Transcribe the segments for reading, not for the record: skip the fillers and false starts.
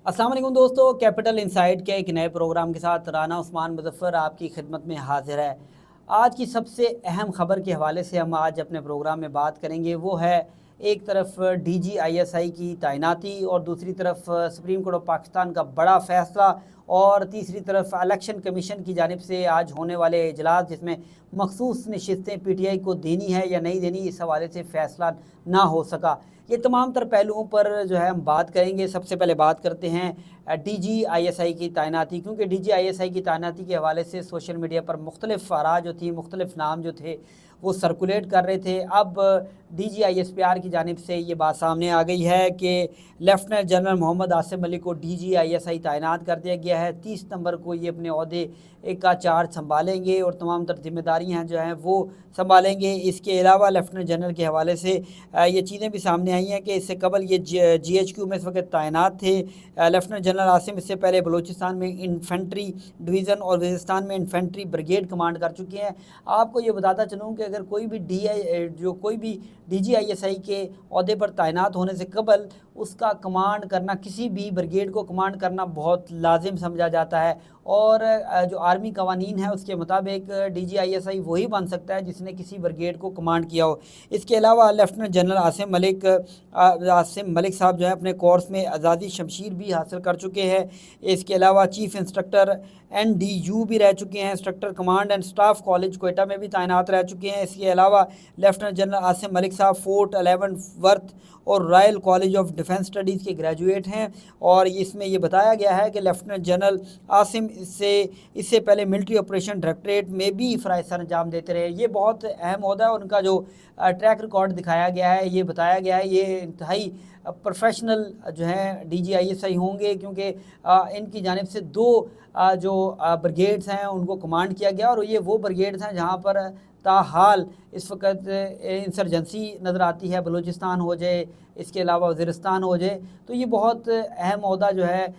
अस्सलाम वालेकुम दोस्तों, कैपिटल इनसाइट के एक नए प्रोग्राम के साथ राना उस्मान मुज़फ़्फ़र आपकी खिदमत में हाजिर है। आज की सबसे अहम ख़बर के हवाले से हम आज अपने प्रोग्राम में बात करेंगे। वो है एक तरफ DGISI की तैनाती और दूसरी तरफ सुप्रीम कोर्ट ऑफ पाकिस्तान का बड़ा फ़ैसला और तीसरी तरफ इलेक्शन कमीशन की जानिब से आज होने वाले इजलास जिसमें मखसूस नशिस्तें PTI को देनी है या नहीं देनी, इस हवाले से फ़ैसला ना हो सका। ये तमाम तर पहलुओं पर जो है हम बात करेंगे। सबसे पहले बात करते हैं DGISI की तैनाती, क्योंकि DGISI की तैनाती के हवाले से सोशल मीडिया पर मुख्तलिफ आरा जो थी, मुख्तलिफ नाम जो थे वो सर्कुलेट कर रहे थे। अब DGISPR की जानिब से ये बात सामने आ गई है कि लेफ्टिनेंट जनरल मोहम्मद आसिम मलिक को DGISI तैनात कर दिया गया है। 30 नवंबर को ये अपने ओहदे का चार्ज संभालेंगे और तमाम तर जिम्मेदारियाँ जो हैं वो संभालेंगे। इसके अलावा लेफ्टिनेंट जनरल के हवाले से ये चीज़ें भी सामने आई हैं कि इससे कबल ये GHQ में इस वक्त तैनात थे। लेफ्टिनेंट जनरल आसिम इससे पहले बलूचिस्तान में इन्फेंट्री डिवीज़न और वज़ीरिस्तान में इन्फेंट्री ब्रिगेड कमांड कर चुके हैं। आपको ये बताता चलूँ कि अगर कोई भी DGISI के ओहदे पर तैनात होने से कबल उसका कमांड करना, किसी भी ब्रिगेड को कमांड करना बहुत लाजिम समझा जाता है। और जो आर्मी कवानीन है उसके मुताबिक DGISI वही बन सकता है जिसने किसी ब्रिगेड को कमांड किया हो। इसके अलावा लेफ्टिनेंट जनरल आसिम मलिक साहब जो है अपने कोर्स में आज़ादी शमशीर भी हासिल कर चुके हैं। इसके अलावा चीफ़ इंस्ट्रक्टर NDU भी रह चुके हैं। Instructor command and staff college Quetta में भी तैनात रह चुके हैं। इसके अलावा लेफ्टिनेंट जनरल आसिम मलिक साहब फोर्ट 11 वर्थ और royal college of defence studies के ग्रेजुएट हैं। और इसमें ये बताया गया है कि लेफ्टिनेंट जनरल आसिम इससे पहले मिलिट्री ऑपरेशन डायरेक्टरेट में भी फ़राइज़ सर अंजाम देते रहे। ये बहुत अहम ओहदा है। उनका जो ट्रैक रिकॉर्ड दिखाया गया है, ये बताया गया है, ये इंतहाई प्रोफेशनल जो है DGISI होंगे, क्योंकि इनकी जानिब से दो जो ब्रिगेड्स हैं उनको कमांड किया गया और ये वो ब्रिगेड्स हैं जहाँ पर ताहाल इस वक्त इंसर्जेंसी नज़र आती है। बलूचिस्तान हो जाए, इसके अलावा वज़ीरिस्तान हो जाए, तो ये बहुत अहम ओहदा जो है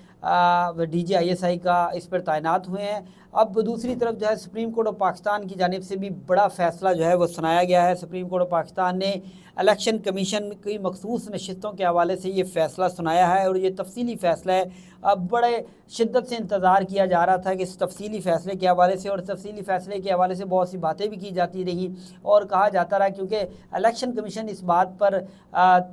DGISI का इस पर तैनात हुए हैं। अब दूसरी तरफ जो है सुप्रीम कोर्ट ऑफ पाकिस्तान की जानिब से भी बड़ा फ़ैसला जो है वो सुनाया गया है। सुप्रीम कोर्ट ऑफ पाकिस्तान ने इलेक्शन कमीशन की मखसूस नशिस्तों के हवाले से ये फ़ैसला सुनाया है और ये तफसीली फ़ैसला है। अब बड़े शिद्दत से इंतज़ार किया जा रहा था कि इस तफसीली फ़ैसले के हवाले से, और तफसीली फ़ैसले के हवाले से बहुत सी बातें भी की जाती रही और कहा जाता रहा, क्योंकि इलेक्शन कमीशन इस बात पर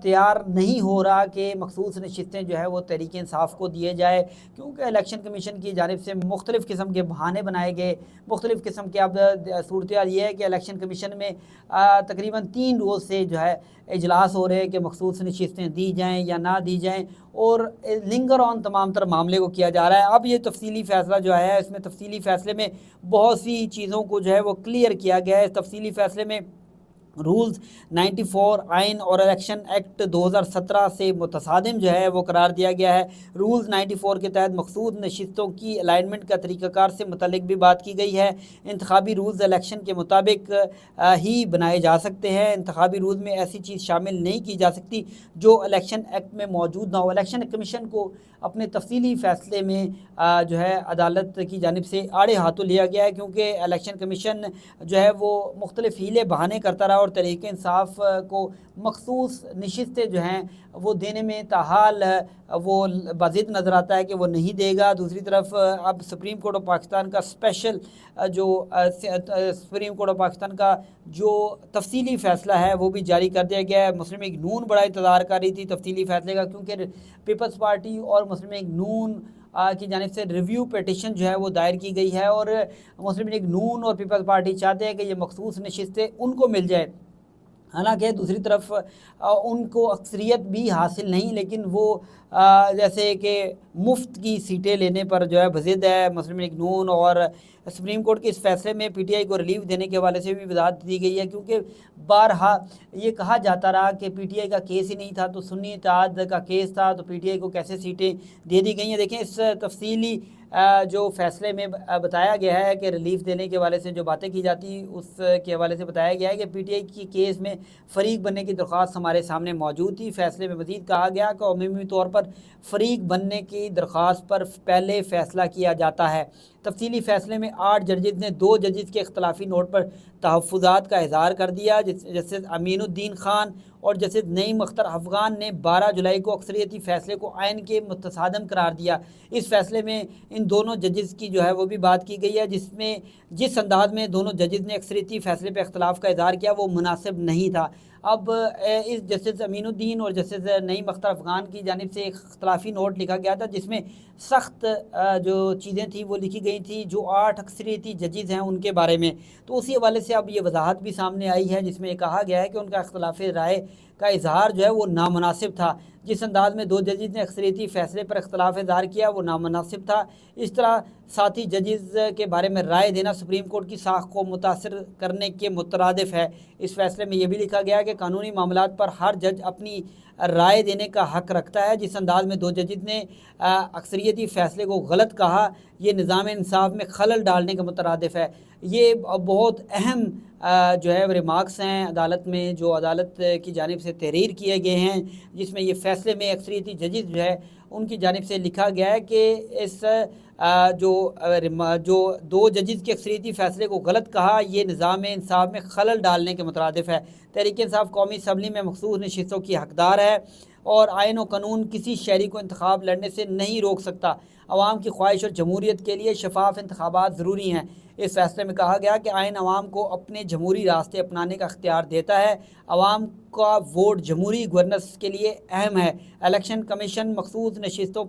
तैयार नहीं हो रहा कि मखसूस नशिस्तें जो है वो तहरीक इंसाफ को दिए जाए, क्योंकि इलेक्शन कमीशन की जानिब से मुख्तलिफ़ किस्म के बहाने बनाए गए, मुख्तलिफ़ किस्म के। अब सूरत हाल ये है कि इलेक्शन कमीशन में तकरीबन 3 रोज़ से जो है इजलास हो रहे हैं कि मखसूस नशिस्तें दी जाएँ या ना दी जाएँ, और लिंगर ऑन तमाम तर मामले को किया जा रहा है। अब ये तफसीली फ़ैसला जो आया है, इसमें तफसीली फ़ैसले में बहुत सी चीज़ों को जो है वो क्लियर किया गया है। तफसीली फ़ैसले में रूल्स 94 आइन और इलेक्शन एक्ट 2017 से मुतसादिम जो है वो करार दिया गया है। रूल्स 94 के तहत मखसूस नशिस्तों की अलाइनमेंट का तरीक़ाकार से मुतल्लिक भी बात की गई है। इंतखाबी रूल्स इलेक्शन के मुताबिक ही बनाए जा सकते हैं। इंतखाबी रूल्स में ऐसी चीज़ शामिल नहीं की जा सकती जो इलेक्शन एक्ट में मौजूद ना हो। इलेक्शन कमीशन को अपने तफसीली फ़ैसले में जो है अदालत की जानिब से आड़े हाथों लिया गया है, क्योंकि इलेक्शन कमीशन जो है वो मुख्तलिफ़ हीले बहाने करता रहा और तहरीक इंसाफ को मखसूस नशिस्तें जो हैं वो देने में ताहाल वो बाज़िद नज़र आता है कि वो नहीं देगा। दूसरी तरफ अब सुप्रीम कोर्ट ऑफ पाकिस्तान का special supreme court of Pakistan का जो तफसीली फ़ैसला है वो भी जारी कर दिया गया है। मुस्लिम लीग नून बड़ा इंतज़ार कर रही थी तफसीली फ़ैसले का, क्योंकि पीपल्स पार्टी और मुस्लिम लीग नून की जानिब से रिव्यू पिटिशन जो है वो दायर की गई है, और मुस्लिम लीग नून और पीपल्स पार्टी चाहते हैं कि ये मखसूस नशिस्तें उनको मिल जाए। हालांकि दूसरी तरफ उनको अक्सरियत भी हासिल नहीं, लेकिन वो जैसे कि मुफ्त की सीटें लेने पर जो है बज़िद है। मुस्लिम लीग नून और सुप्रीम कोर्ट के इस फैसले में PTI को रिलीफ देने के हवाले से भी वजाहत दी गई है, क्योंकि बारहा ये कहा जाता रहा कि PTI का केस ही नहीं था, तो सुन्नी इत्तेहाद का केस था, तो PTI को कैसे सीटें दे दी गई हैं। देखें इस तफसीली जो फ़ैसले में बताया गया है कि रिलीफ देने के हवाले से जो बातें की जाती उसके हवाले से बताया गया है कि PTI की केस में फ़रीक बनने की दरख्वास्त हमारे सामने मौजूद थी। फ़ैसले में मज़ीद कहा गया कि अमूमी तौर पर फ़रीक बनने की दरख्वास्त पर पहले फ़ैसला किया जाता है। تفصیلی فیصلے میں 8 ججز نے 2 ججز کے اختلافی نوٹ پر تحفظات کا اظہار کر دیا۔ جسٹس امین الدین خان اور جسٹس نعیم اختر افغان نے 12 جولائی کو اکثریتی فیصلے کو آئین کے متصادم قرار دیا۔ اس فیصلے میں ان دونوں ججز کی جو ہے وہ بھی بات کی گئی ہے، جس انداز میں دونوں ججز نے اکثریتی فیصلے پہ اختلاف کا اظہار کیا وہ مناسب نہیں تھا۔ اب اس جسٹس امین الدین اور جسٹس نعیم اختر افغان کی جانب سے ایک اختلافی نوٹ لکھا گیا تھا، جس میں سخت جو چیزیں تھیں وہ لکھی گئی تھیں جو 8 اکثریتی ججز ہیں ان کے بارے میں۔ تو اسی حوالے سے اب یہ وضاحت بھی سامنے آئی ہے، جس میں یہ کہا گیا ہے کہ ان کا اختلاف رائے کا اظہار جو ہے وہ نامناسب تھا۔ جس انداز میں 2 ججز نے اکثریتی فیصلے پر اختلاف اظہار کیا وہ نامناسب تھا۔ اس طرح ساتھی ججز کے بارے میں رائے دینا سپریم کورٹ کی ساکھ کو متاثر کرنے کے مترادف ہے۔ اس فیصلے میں یہ بھی لکھا گیا کہ قانونی معاملات پر ہر جج اپنی رائے دینے کا حق رکھتا ہے۔ جس انداز میں 2 ججز نے اکثریتی فیصلے کو غلط کہا یہ نظام انصاف میں خلل ڈالنے کا مترادف ہے۔ یہ بہت اہم جو ہے ریمارکس ہیں عدالت میں، جو عدالت کی جانب سے تحریر کیے گئے ہیں، جس میں یہ فیصلے میں اکثریتی ججز جو ہے ان کی جانب سے لکھا گیا ہے کہ اس جو 2 ججز کے اکثریتی فیصلے کو غلط کہا یہ نظام انصاف میں خلل ڈالنے کے مترادف ہے۔ تحریک انصاف قومی اسمبلی میں مخصوص نشستوں کی حقدار ہے اور آئین و قانون کسی شہری کو انتخاب لڑنے سے نہیں روک سکتا۔ عوام کی خواہش اور جمہوریت کے لیے شفاف انتخابات ضروری ہیں۔ اس فیصلے میں کہا گیا کہ آئین عوام کو اپنے جمہوری راستے اپنانے کا اختیار دیتا ہے۔ عوام کا ووٹ جمہوری گورننس کے لیے اہم ہے۔ الیکشن کمیشن مخصوص نشستوں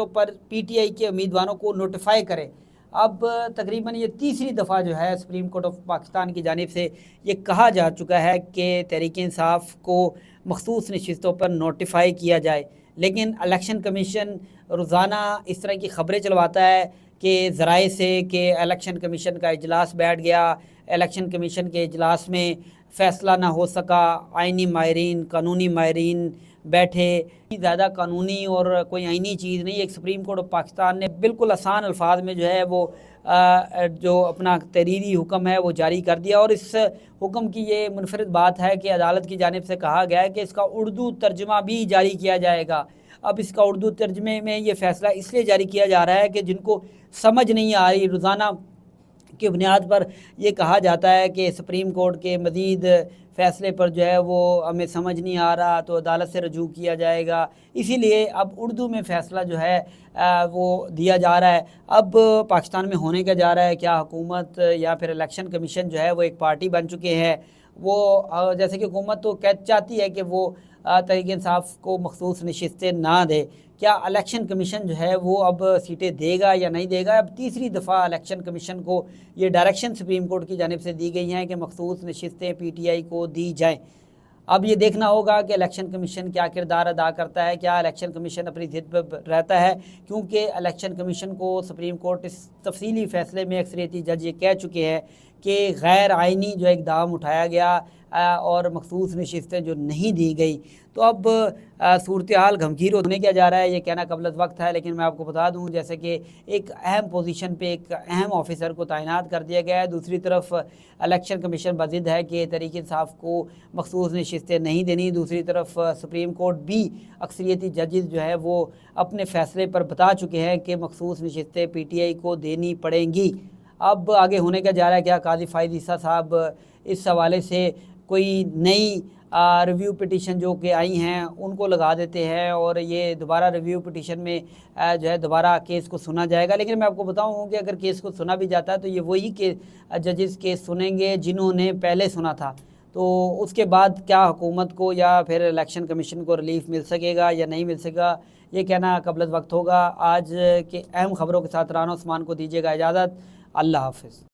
پر پی ٹی آئی کے امیدواروں کو نوٹیفائی کرے۔ اب تقریباً یہ تیسری دفعہ جو ہے سپریم کورٹ آف پاکستان کی جانب سے یہ کہا جا چکا ہے کہ تحریک انصاف کو مخصوص نشستوں پر نوٹیفائی کیا جائے، لیکن الیکشن کمیشن روزانہ اس طرح کی خبریں چلواتا ہے کہ ذرائع سے کہ الیکشن کمیشن کا اجلاس بیٹھ گیا، الیکشن کمیشن کے اجلاس میں فیصلہ نہ ہو سکا، آئینی ماہرین قانونی ماہرین بیٹھے۔ زیادہ قانونی اور کوئی آئینی چیز نہیں، ایک سپریم کورٹ آف پاکستان نے بالکل آسان الفاظ میں جو ہے وہ جو اپنا تحریری حکم ہے وہ جاری کر دیا، اور اس حکم کی یہ منفرد بات ہے کہ عدالت کی جانب سے کہا گیا ہے کہ اس کا اردو ترجمہ بھی جاری کیا جائے گا۔ اب اس کا اردو ترجمے میں یہ فیصلہ اس لیے جاری کیا جا رہا ہے کہ جن کو سمجھ نہیں آ رہی، روزانہ کی بنیاد پر یہ کہا جاتا ہے کہ سپریم کورٹ کے مزید فیصلے پر جو ہے وہ ہمیں سمجھ نہیں آ رہا تو عدالت سے رجوع کیا جائے گا، اسی لیے اب اردو میں فیصلہ جو ہے وہ دیا جا رہا ہے۔ اب پاکستان میں ہونے کا جا رہا ہے کیا حکومت یا پھر الیکشن کمیشن جو ہے وہ ایک پارٹی بن چکے ہیں۔ وہ جیسے کہ حکومت تو چاہتی ہے کہ وہ تحریک انصاف کو مخصوص نشستیں نہ دے، کیا الیکشن کمیشن جو ہے وہ اب سیٹیں دے گا یا نہیں دے گا؟ اب تیسری دفعہ الیکشن کمیشن کو یہ ڈائریکشن سپریم کورٹ کی جانب سے دی گئی ہیں کہ مخصوص نشستیں پی ٹی آئی کو دی جائیں۔ اب یہ دیکھنا ہوگا کہ الیکشن کمیشن کیا کردار ادا کرتا ہے، کیا الیکشن کمیشن اپنی ضد پہ رہتا ہے، کیونکہ الیکشن کمیشن کو سپریم کورٹ اس تفصیلی فیصلے میں اکثریتی جج یہ کہہ چکے ہیں کہ غیر آئینی جو اقدام اٹھایا گیا اور مخصوص نشستیں جو نہیں دی گئی۔ تو اب صورتحال گھمگیر ہونے کیا جا رہا ہے یہ کہنا قبل از وقت ہے، لیکن میں آپ کو بتا دوں جیسے کہ ایک اہم پوزیشن پہ ایک اہم آفیسر کو تعینات کر دیا گیا ہے، دوسری طرف الیکشن کمیشن بضد ہے کہ تحریک انصاف کو مخصوص نشستیں نہیں دینی، دوسری طرف سپریم کورٹ بھی اکثریتی ججز جو ہے وہ اپنے فیصلے پر بتا چکے ہیں کہ مخصوص نشستیں پی ٹی آئی کو دینی پڑیں گی۔ اب آگے ہونے کا جا رہا ہے کیا قاضی فائز عیسیٰ صاحب اس حوالے سے کوئی نئی ریویو پٹیشن جو کہ آئی ہیں ان کو لگا دیتے ہیں اور یہ دوبارہ ریویو پٹیشن میں جو ہے دوبارہ کیس کو سنا جائے گا۔ لیکن میں آپ کو بتاؤں کہ اگر کیس کو سنا بھی جاتا ہے تو یہ وہی ججز کیس سنیں گے جنہوں نے پہلے سنا تھا، تو اس کے بعد کیا حکومت کو یا پھر الیکشن کمیشن کو ریلیف مل سکے گا یا نہیں مل سکے گا یہ کہنا قبل از وقت ہوگا۔ آج کے اہم خبروں کے ساتھ رانا عثمان کو دیجیے گا اجازت۔ اللہ حافظ۔